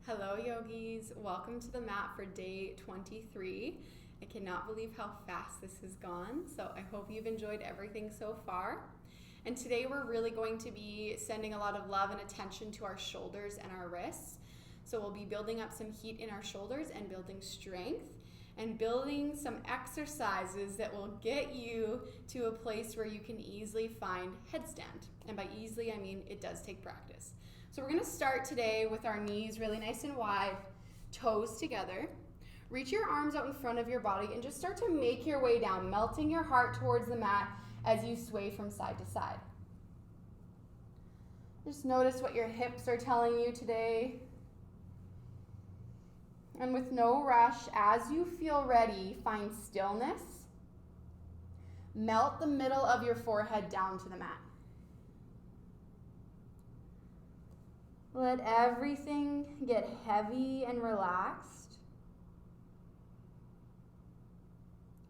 Hello yogis, welcome to the mat for day 23. I cannot believe how fast this has gone, so I hope you've enjoyed everything so far. And today we're really going to be sending a lot of love and attention to our shoulders and our wrists. So we'll be building up some heat in our shoulders and building strength and building some exercises that will get you to a place where you can easily find headstand. And by easily, I mean it does take practice. So we're gonna start today with our knees really nice and wide, toes together. Reach your arms out in front of your body and just start to make your way down, melting your heart towards the mat as you sway from side to side. Just notice what your hips are telling you today. And with no rush, as you feel ready, find stillness. Melt the middle of your forehead down to the mat. Let everything get heavy and relaxed.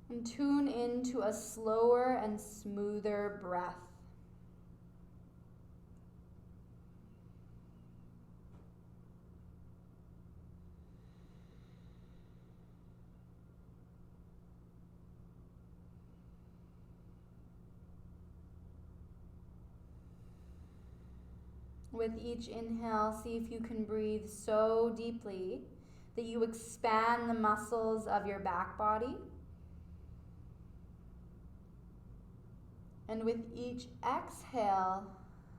And tune into a slower and smoother breath. With each inhale, see if you can breathe so deeply that you expand the muscles of your back body. And with each exhale,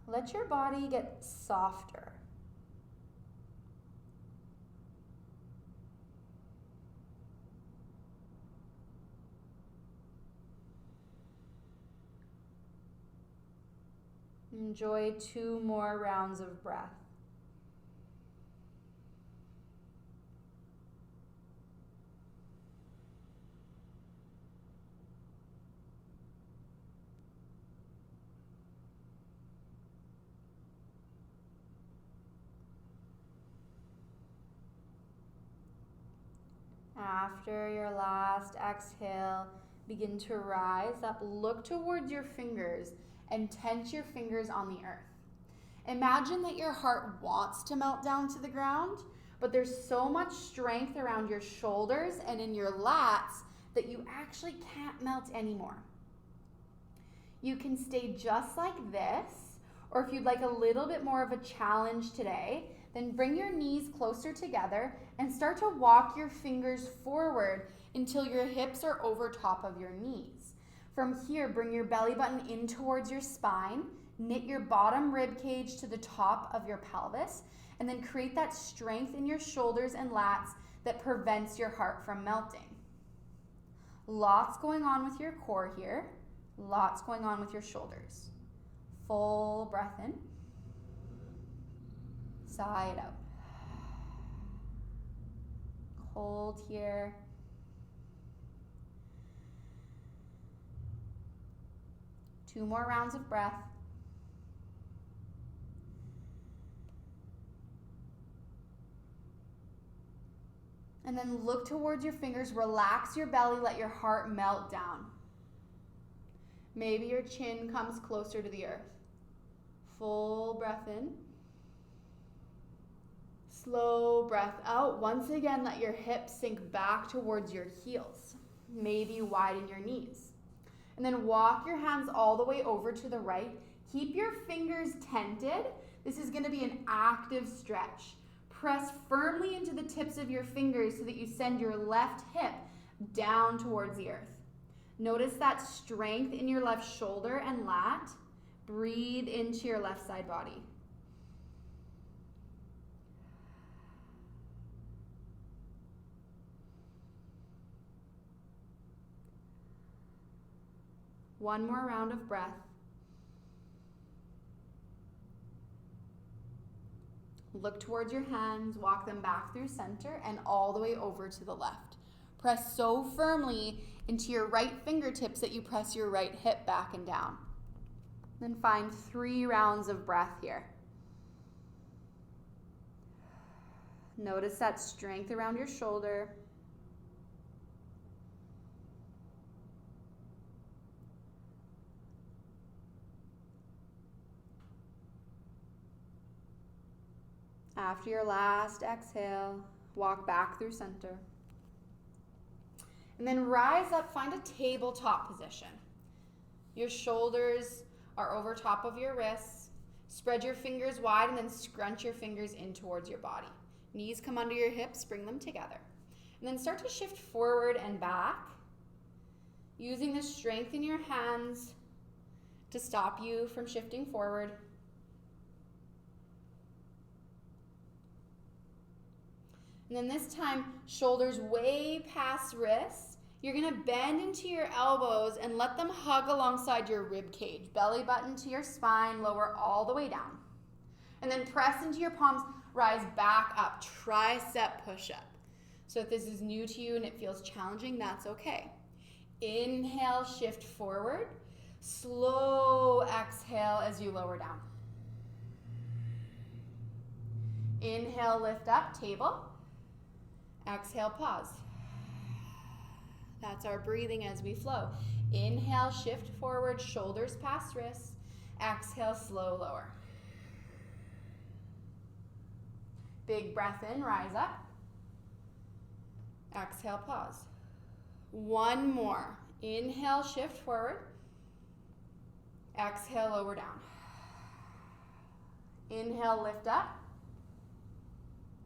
let your body get softer. Enjoy 2 more rounds of breath. After your last exhale, begin to rise up, look towards your fingers, and tense your fingers on the earth. Imagine that your heart wants to melt down to the ground, but there's so much strength around your shoulders and in your lats that you actually can't melt anymore. You can stay just like this, or if you'd like a little bit more of a challenge today, then bring your knees closer together and start to walk your fingers forward until your hips are over top of your knees. From here, bring your belly button in towards your spine, knit your bottom rib cage to the top of your pelvis, and then create that strength in your shoulders and lats that prevents your heart from melting. Lots going on with your core here, lots going on with your shoulders. Full breath in, side out. Hold here. Two more rounds of breath. And then look towards your fingers, relax your belly, let your heart melt down. Maybe your chin comes closer to the earth. Full breath in. Slow breath out. Once again, let your hips sink back towards your heels. Maybe widen your knees. And then walk your hands all the way over to the right. Keep your fingers tented. This is going to be an active stretch. Press firmly into the tips of your fingers so that you send your left hip down towards the earth. Notice that strength in your left shoulder and lat. Breathe into your left side body. One more round of breath. Look towards your hands, walk them back through center and all the way over to the left. Press so firmly into your right fingertips that you press your right hip back and down. Then find 3 rounds of breath here. Notice that strength around your shoulder. After your last exhale, walk back through center. And then rise up, find a tabletop position. Your shoulders are over top of your wrists. Spread your fingers wide and then scrunch your fingers in towards your body. Knees come under your hips, bring them together. And then start to shift forward and back, using the strength in your hands to stop you from shifting forward. And then this time, shoulders way past wrists. You're gonna bend into your elbows and let them hug alongside your rib cage. Belly button to your spine, lower all the way down. And then press into your palms, rise back up, tricep push-up. So if this is new to you and it feels challenging, that's okay. Inhale, shift forward. Slow exhale as you lower down. Inhale, lift up, table. Exhale, pause. That's our breathing as we flow. Inhale, shift forward, shoulders past wrists. Exhale, slow lower. Big breath in, rise up. Exhale, pause. One more. Inhale, shift forward. Exhale, lower down. Inhale, lift up.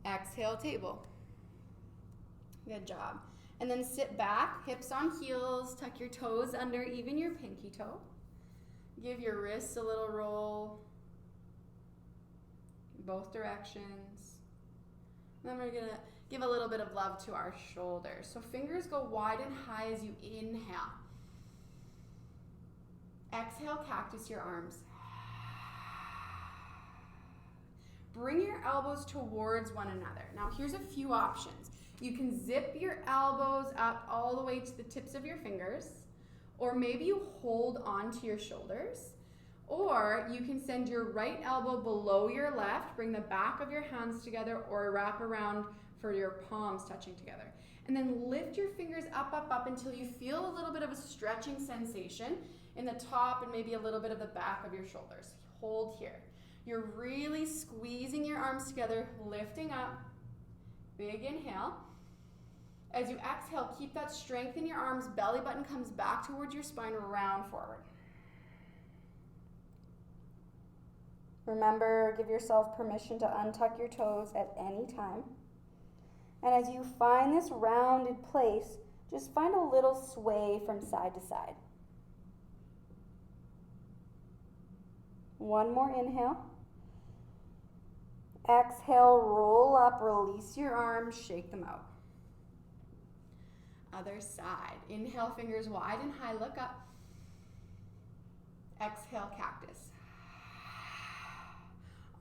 Exhale, table. Good job. And then sit back, hips on heels, tuck your toes under, even your pinky toe. Give your wrists a little roll, both directions. Then we're gonna give a little bit of love to our shoulders. So fingers go wide and high as you inhale. Exhale, cactus your arms. Bring your elbows towards one another. Now here's a few options. You can zip your elbows up all the way to the tips of your fingers, or maybe you hold onto your shoulders, or you can send your right elbow below your left, bring the back of your hands together, or wrap around for your palms touching together. And then lift your fingers up, up, up until you feel a little bit of a stretching sensation in the top and maybe a little bit of the back of your shoulders. Hold here. You're really squeezing your arms together, lifting up. Big inhale. As you exhale, keep that strength in your arms. Belly button comes back towards your spine, round forward. Remember, give yourself permission to untuck your toes at any time. And as you find this rounded place, just find a little sway from side to side. One more inhale. Exhale, roll up, release your arms, shake them out. Other side. Inhale, fingers wide and high, look up. Exhale, cactus.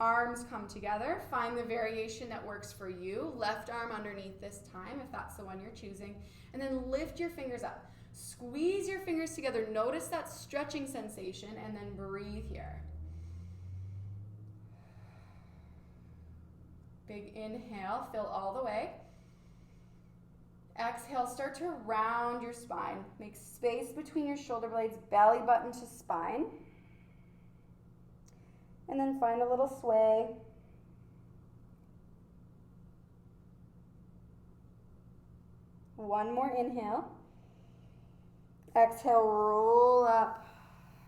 Arms come together. Find the variation that works for you. Left arm underneath this time, if that's the one you're choosing. And then lift your fingers up. Squeeze your fingers together. Notice that stretching sensation, and then breathe here. Big inhale, fill all the way. Exhale, start to round your spine. Make space between your shoulder blades, belly button to spine. And then find a little sway. One more inhale. Exhale, roll up.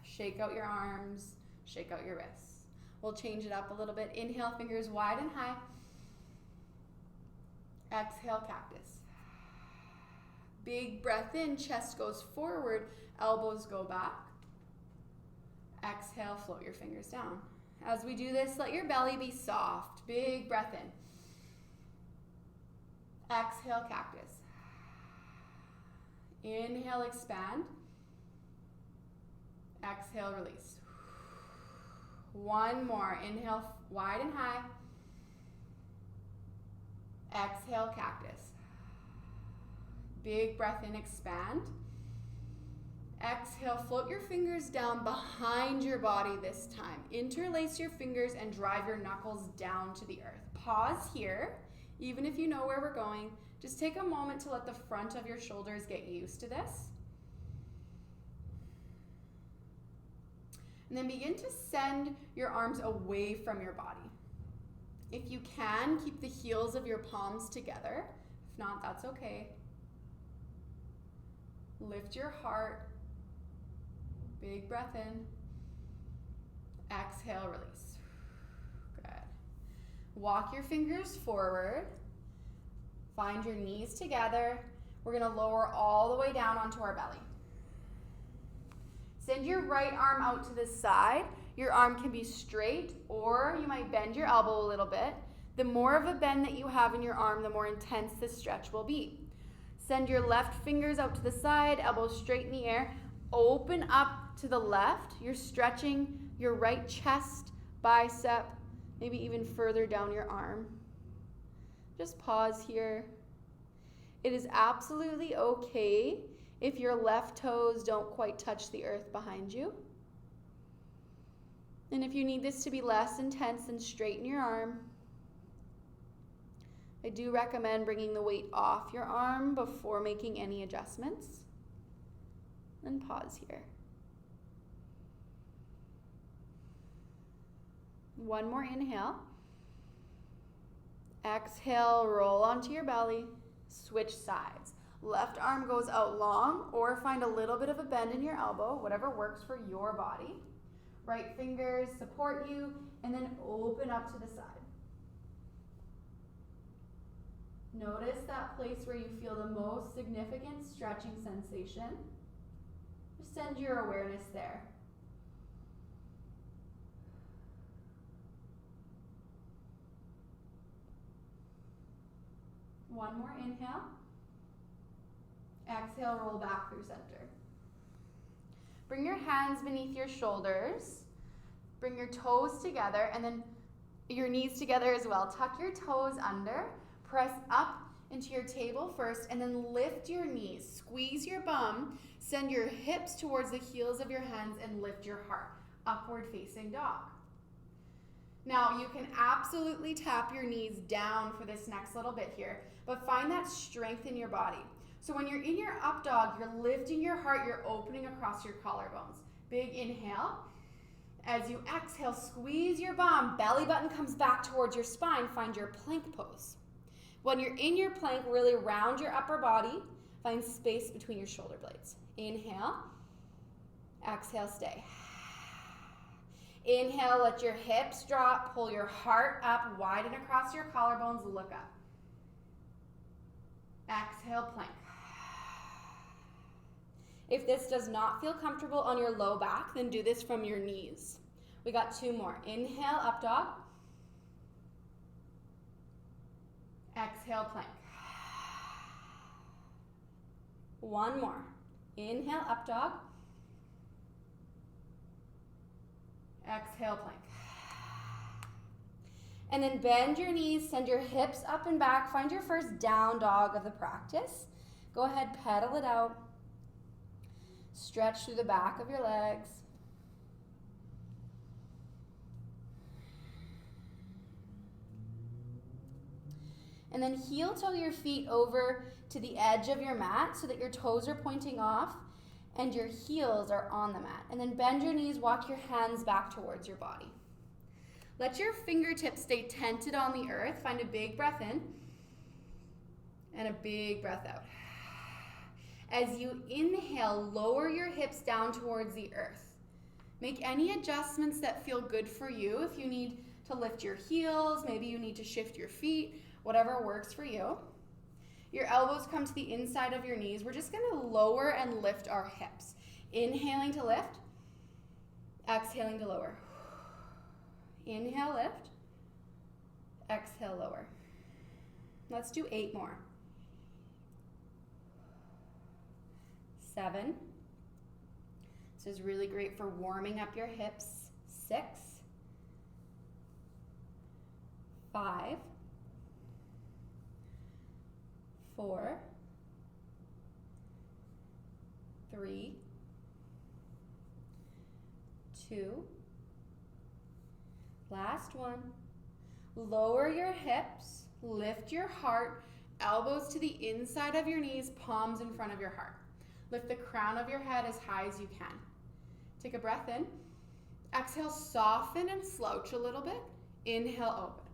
Shake out your arms, shake out your wrists. We'll change it up a little bit. Inhale, fingers wide and high. Exhale, cactus. Big breath in, chest goes forward, elbows go back. Exhale, float your fingers down. As we do this, let your belly be soft. Big breath in. Exhale, cactus. Inhale, expand. Exhale, release. One more. Inhale, wide and high. Exhale, cactus. Big breath in, expand. Exhale, float your fingers down behind your body this time. Interlace your fingers and drive your knuckles down to the earth. Pause here, even if you know where we're going. Just take a moment to let the front of your shoulders get used to this. And then begin to send your arms away from your body. If you can, keep the heels of your palms together. If not, that's okay. Lift your heart. Big breath in. Exhale, release. Good. Walk your fingers forward. Find your knees together. We're going to lower all the way down onto our belly. Send your right arm out to the side. Your arm can be straight, or you might bend your elbow a little bit. The more of a bend that you have in your arm, the more intense this stretch will be. Send your left fingers out to the side, elbows straight in the air. Open up to the left. You're stretching your right chest, bicep, maybe even further down your arm. Just pause here. It is absolutely okay if your left toes don't quite touch the earth behind you. And if you need this to be less intense, then straighten your arm. I do recommend bringing the weight off your arm before making any adjustments. And pause here. One more inhale. Exhale, roll onto your belly. Switch sides. Left arm goes out long, or find a little bit of a bend in your elbow, whatever works for your body. Right fingers support you, and then open up to the side. Notice that place where you feel the most significant stretching sensation. Just send your awareness there. One more inhale. Exhale, roll back through center. Bring your hands beneath your shoulders. Bring your toes together and then your knees together as well. Tuck your toes under. Press up into your table first and then lift your knees. Squeeze your bum. Send your hips towards the heels of your hands and lift your heart. Upward facing dog. Now you can absolutely tap your knees down for this next little bit here, but find that strength in your body. So when you're in your up dog, you're lifting your heart, you're opening across your collarbones. Big inhale. As you exhale, squeeze your bum, belly button comes back towards your spine, find your plank pose. When you're in your plank, really round your upper body, find space between your shoulder blades. Inhale, exhale, stay. Inhale, let your hips drop, pull your heart up, widen across your collarbones, look up. Exhale, plank. If this does not feel comfortable on your low back, then do this from your knees. We got two more. Inhale, up dog. Exhale, plank. One more. Inhale, up dog. Exhale, plank. And then bend your knees, send your hips up and back. Find your first down dog of the practice. Go ahead, pedal it out. Stretch through the back of your legs. And then heel toe your feet over to the edge of your mat so that your toes are pointing off and your heels are on the mat. And then bend your knees, walk your hands back towards your body. Let your fingertips stay tented on the earth. Find a big breath in and a big breath out. As you inhale, lower your hips down towards the earth. Make any adjustments that feel good for you. If you need to lift your heels, maybe you need to shift your feet, whatever works for you. Your elbows come to the inside of your knees. We're just going to lower and lift our hips. Inhaling to lift, exhaling to lower. Inhale, lift, exhale, lower. Let's do 8 more. 7. This is really great for warming up your hips. 6. 5. 4. 3. 2. Last one. Lower your hips, lift your heart, elbows to the inside of your knees, palms in front of your heart. Lift the crown of your head as high as you can. Take a breath in. Exhale, soften and slouch a little bit. Inhale, open.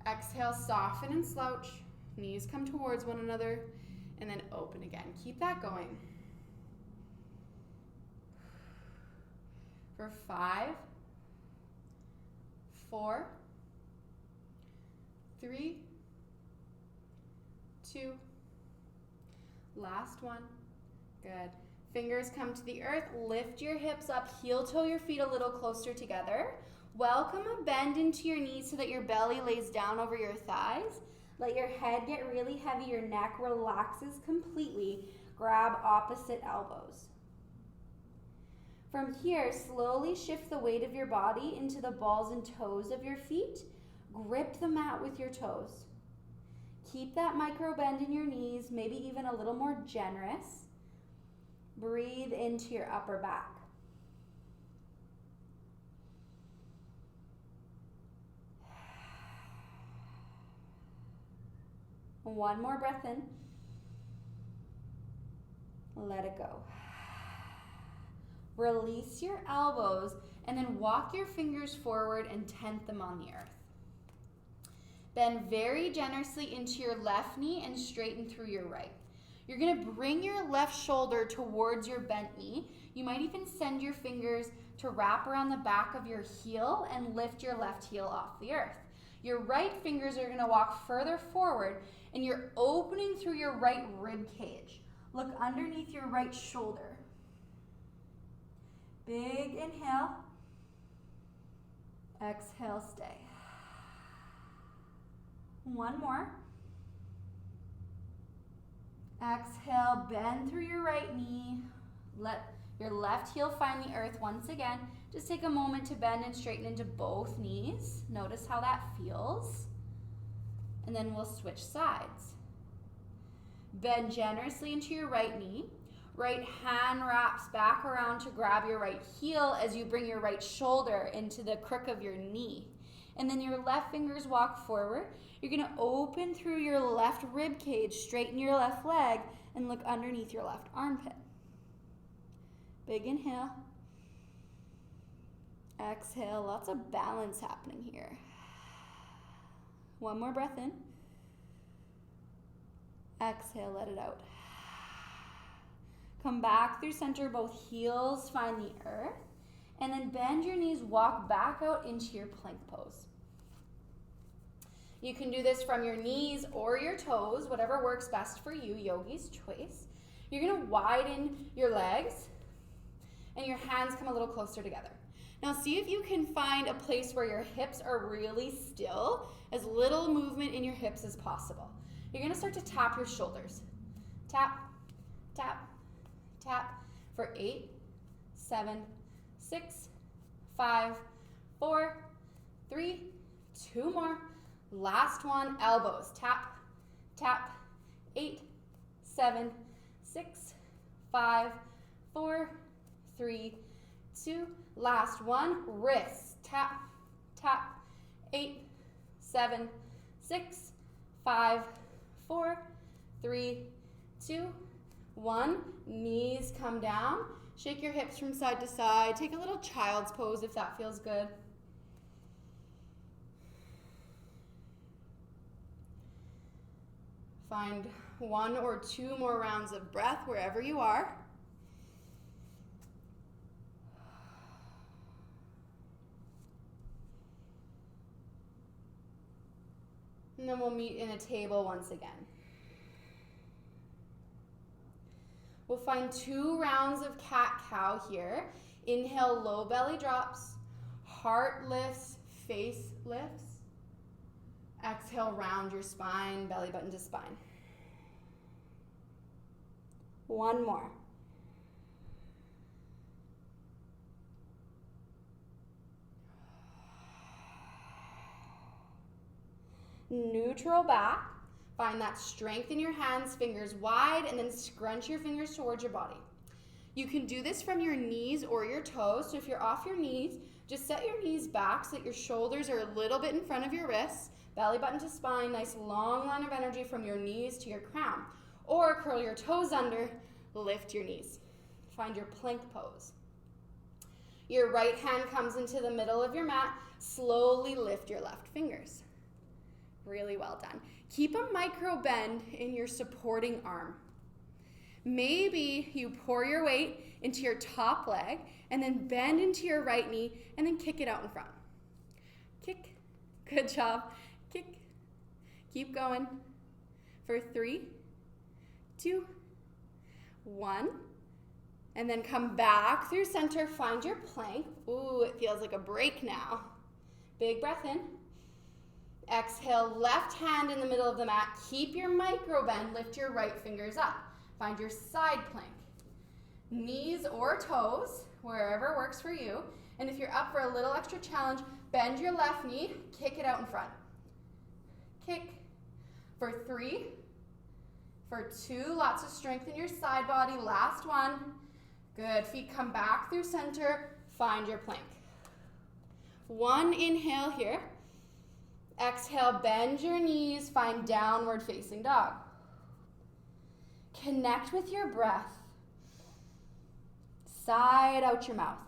Exhale, soften and slouch. Knees come towards one another, and then open again. Keep that going. For 5, 4, 3, 2, last one. Good. Fingers come to the earth. Lift your hips up. Heel toe your feet a little closer together. Welcome a bend into your knees so that your belly lays down over your thighs. Let your head get really heavy. Your neck relaxes completely. Grab opposite elbows. From here, slowly shift the weight of your body into the balls and toes of your feet. Grip the mat with your toes. Keep that micro bend in your knees, maybe even a little more generous. Breathe into your upper back. One more breath in. Let it go. Release your elbows and then walk your fingers forward and tent them on the earth. Bend very generously into your left knee and straighten through your right. You're going to bring your left shoulder towards your bent knee. You might even send your fingers to wrap around the back of your heel and lift your left heel off the earth. Your right fingers are going to walk further forward and you're opening through your right rib cage. Look underneath your right shoulder. Big inhale. Exhale, stay. One more. Exhale, bend through your right knee. Let your left heel find the earth once again. Just take a moment to bend and straighten into both knees. Notice how that feels. And then we'll switch sides. Bend generously into your right knee. Right hand wraps back around to grab your right heel as you bring your right shoulder into the crook of your knee. And then your left fingers walk forward. You're going to open through your left rib cage, straighten your left leg, and look underneath your left armpit. Big inhale. Exhale. Lots of balance happening here. One more breath in. Exhale, let it out. Come back through center, both heels find the earth. And then bend your knees, walk back out into your plank pose. You can do this from your knees or your toes, whatever works best for you, yogi's choice. You're going to widen your legs and your hands come a little closer together. Now see if you can find a place where your hips are really still, as little movement in your hips as possible. You're going to start to tap your shoulders. Tap, tap, tap for 8, 7, 6, 5, 4, 3, 2 more. Last one, elbows. Tap, tap, 8, 7, 6, 5, 4, 3, 2. Last one, wrists. Tap, tap, 8, 7, 6, 5, 4, 3, 2, 1. Knees come down. Shake your hips from side to side. Take a little child's pose if that feels good. Find 1 or 2 more rounds of breath wherever you are. And then we'll meet in a table once again. We'll find 2 rounds of cat-cow here. Inhale, low belly drops. Heart lifts, face lifts. Exhale, round your spine, belly button to spine. 1 more. Neutral back. Find that strength in your hands, fingers wide, and then scrunch your fingers towards your body. You can do this from your knees or your toes. So if you're off your knees, just set your knees back so that your shoulders are a little bit in front of your wrists. Belly button to spine, nice long line of energy from your knees to your crown. Or curl your toes under, lift your knees. Find your plank pose. Your right hand comes into the middle of your mat. Slowly lift your left fingers. Really well done. Keep a micro bend in your supporting arm. Maybe you pour your weight into your top leg and then bend into your right knee and then kick it out in front. Kick. Good job. Kick. Keep going. For 3, 2, 1. And then come back through center. Find your plank. Ooh, it feels like a break now. Big breath in. Exhale, left hand in the middle of the mat. Keep your micro bend. Lift your right fingers up. Find your side plank. Knees or toes, wherever works for you. And if you're up for a little extra challenge, bend your left knee, kick it out in front. Kick. For 3, for 2, lots of strength in your side body. Last one. Good. Feet come back through center. Find your plank. 1 inhale here. Exhale, bend your knees. Find downward facing dog. Connect with your breath. Sigh out your mouth.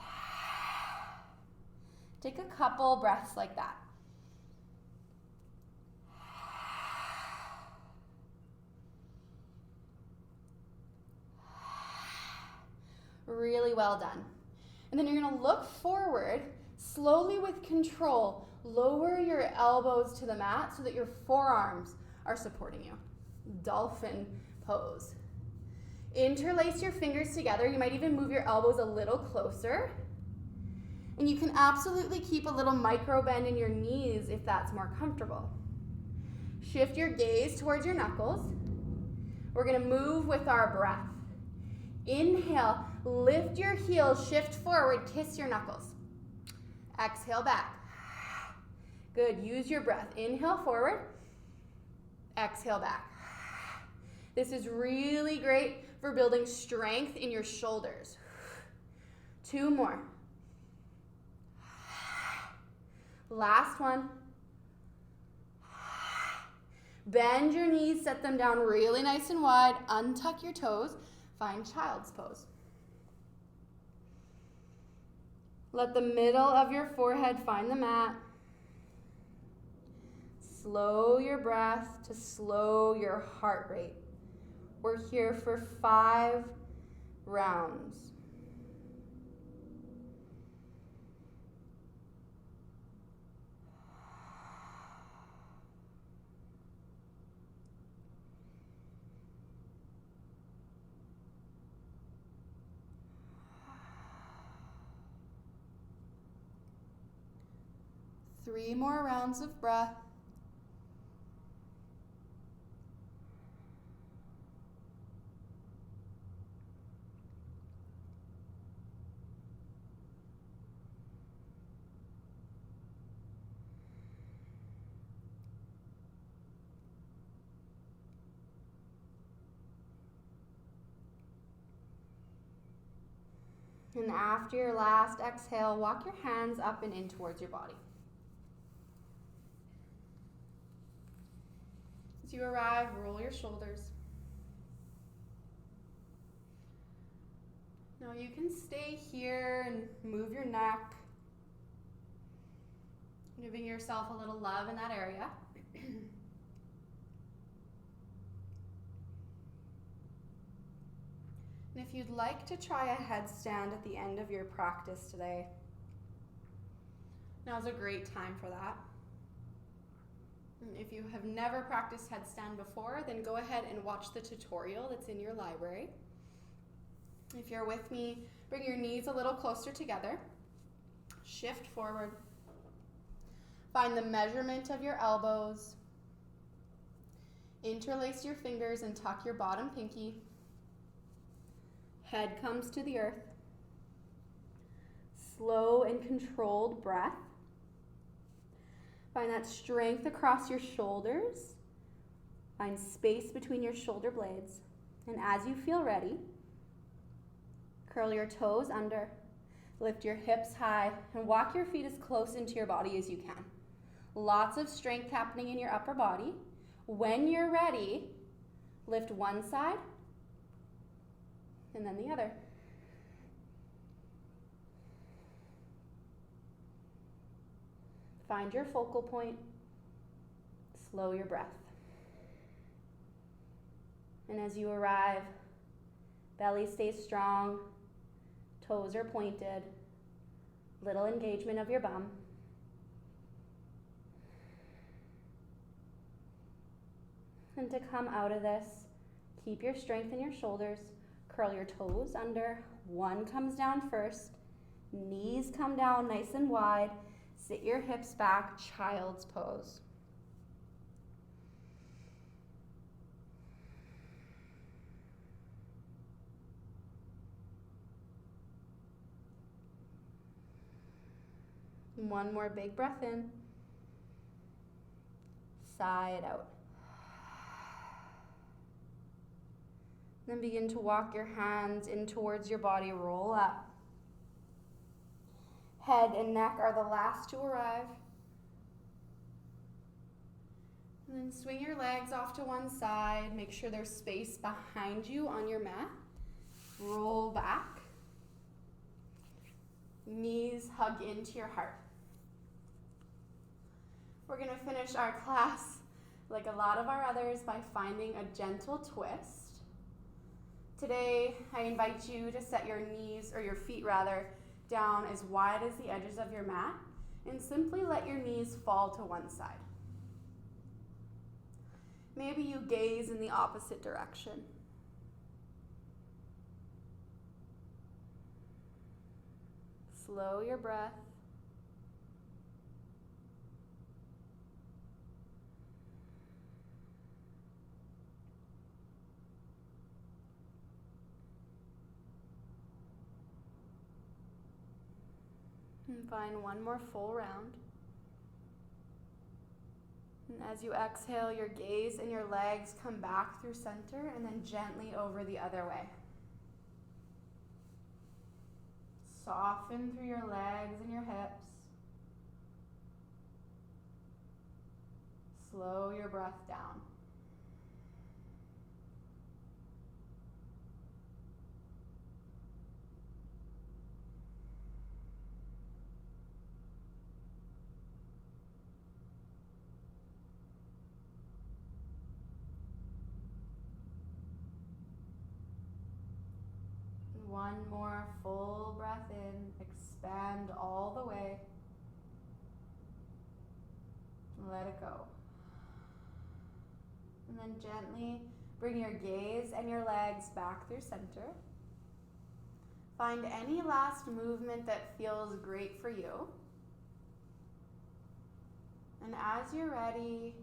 Take a couple breaths like that. Really well done. And then you're going to look forward, slowly with control. Lower your elbows to the mat so that your forearms are supporting you. Dolphin pose. Interlace your fingers together. You might even move your elbows a little closer. And you can absolutely keep a little micro bend in your knees if that's more comfortable. Shift your gaze towards your knuckles. We're going to move with our breath. Inhale, lift your heels, shift forward, kiss your knuckles. Exhale back. Good, use your breath. Inhale forward, exhale back. This is really great for building strength in your shoulders. 2 more. Last one. Bend your knees, set them down really nice and wide. Untuck your toes. Find child's pose. Let the middle of your forehead find the mat. Slow your breath to slow your heart rate. We're here for 5 rounds. Three more rounds of breath. And after your last exhale, walk your hands up and in towards your body. As you arrive, roll your shoulders. Now you can stay here and move your neck, giving yourself a little love in that area. And if you'd like to try a headstand at the end of your practice today, now's a great time for that. And if you have never practiced headstand before, then go ahead and watch the tutorial that's in your library. If you're with me, bring your knees a little closer together. Shift forward. Find the measurement of your elbows. Interlace your fingers and tuck your bottom pinky. Head comes to the earth. Slow and controlled breath. Find that strength across your shoulders. Find space between your shoulder blades. And as you feel ready, curl your toes under, lift your hips high, and walk your feet as close into your body as you can. Lots of strength happening in your upper body. When you're ready, lift one side, and then the other. Find your focal point. slow your breath. And as you arrive, belly stays strong, toes are pointed, little engagement of your bum. And to come out of this, keep your strength in your shoulders, curl your toes under, one comes down first, knees come down nice and wide, sit your hips back, child's pose. One more big breath in, sigh it out. Then begin to walk your hands in towards your body, roll up. Head and neck are the last to arrive. And then swing your legs off to one side. Make sure there's space behind you on your mat. Roll back. Knees hug into your heart. We're going to finish our class, like a lot of our others, by finding a gentle twist. Today, I invite you to set your knees, or your feet rather, down as wide as the edges of your mat, and simply let your knees fall to one side. Maybe you gaze in the opposite direction. Slow your breath. And find one more full round. And as you exhale, your gaze and your legs come back through center and then gently over the other way. Soften through your legs and your hips. Slow your breath down. One more full breath in, expand all the way. Let it go. And then gently bring your gaze and your legs back through center. Find any last movement that feels great for you. And as you're ready,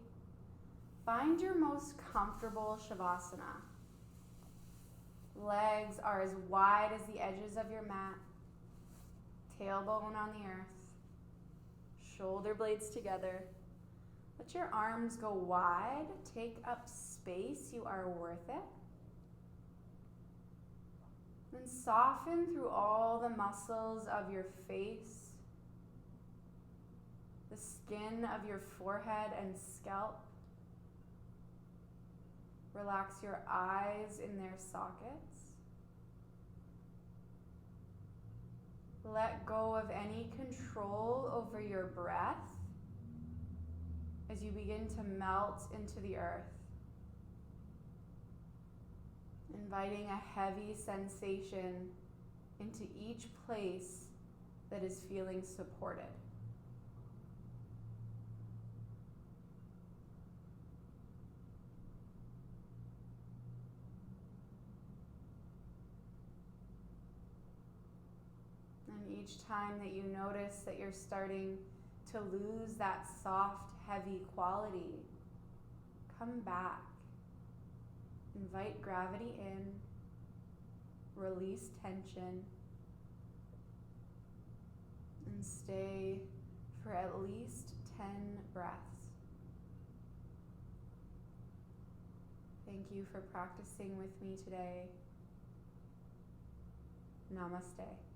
find your most comfortable Shavasana. Legs are as wide as the edges of your mat. Tailbone on the earth. Shoulder blades together. Let your arms go wide. Take up space. You are worth it. Then soften through all the muscles of your face, the skin of your forehead and scalp. Relax your eyes in their sockets. Let go of any control over your breath as you begin to melt into the earth, inviting a heavy sensation into each place that is feeling supported. And each time that you notice that you're starting to lose that soft, heavy quality, come back. Invite gravity in, release tension, and stay for at least 10 breaths. Thank you for practicing with me today. Namaste.